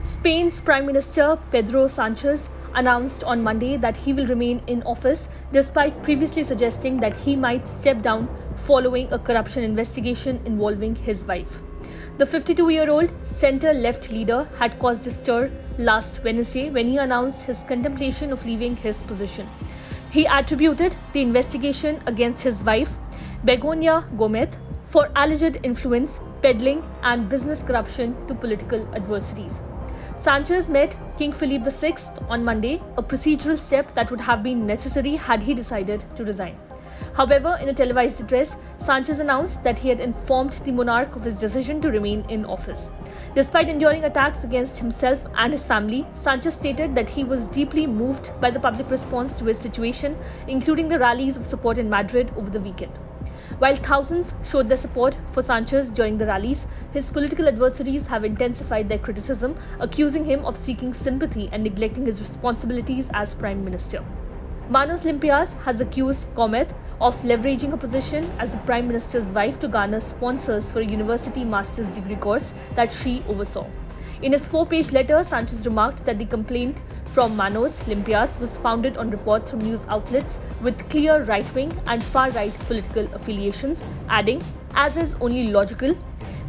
Spain's Prime Minister Pedro Sanchez announced on Monday that he will remain in office despite previously suggesting that he might step down following a corruption investigation involving his wife. The 52-year-old centre-left leader had caused a stir last Wednesday when he announced his contemplation of leaving his position. He attributed the investigation against his wife, Begoña Gómez, for alleged influence, peddling, and business corruption to political adversaries. Sanchez met King Philip VI on Monday, a procedural step that would have been necessary had he decided to resign. However, in a televised address, Sanchez announced that he had informed the monarch of his decision to remain in office. Despite enduring attacks against himself and his family, Sanchez stated that he was deeply moved by the public response to his situation, including the rallies of support in Madrid over the weekend. While thousands showed their support for Sanchez during the rallies, his political adversaries have intensified their criticism, accusing him of seeking sympathy and neglecting his responsibilities as Prime Minister. Manos Limpias has accused Gómez of leveraging her position as the Prime Minister's wife to garner sponsors for a university master's degree course that she oversaw. In his 4-page letter, Sanchez remarked that the complaint from Manos Limpias was founded on reports from news outlets with clear right-wing and far-right political affiliations, adding, as is only logical,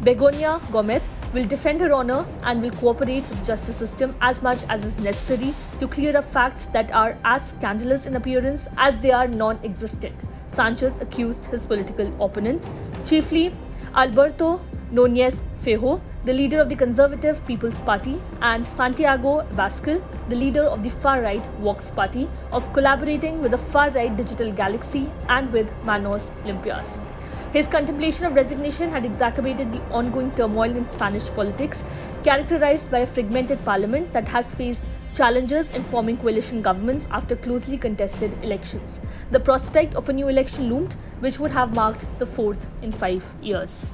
Begoña Gómez will defend her honor and will cooperate with the justice system as much as is necessary to clear up facts that are as scandalous in appearance as they are non-existent. Sanchez accused his political opponents, chiefly Alberto Núñez Feijóo, the leader of the Conservative People's Party, and Santiago Abascal, the leader of the far-right Vox Party, of collaborating with the far-right Digital Galaxy and with Manos Limpias. His contemplation of resignation had exacerbated the ongoing turmoil in Spanish politics, characterized by a fragmented parliament that has faced challenges in forming coalition governments after closely contested elections. The prospect of a new election loomed, which would have marked the fourth in 5 years.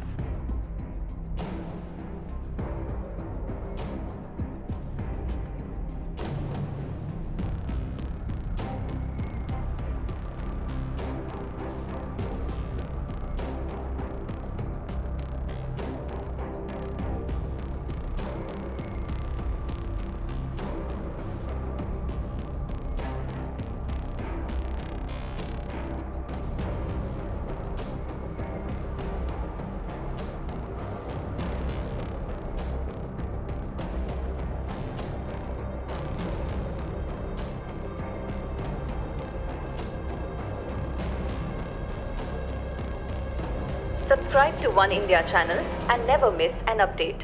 Subscribe to One India channel and never miss an update.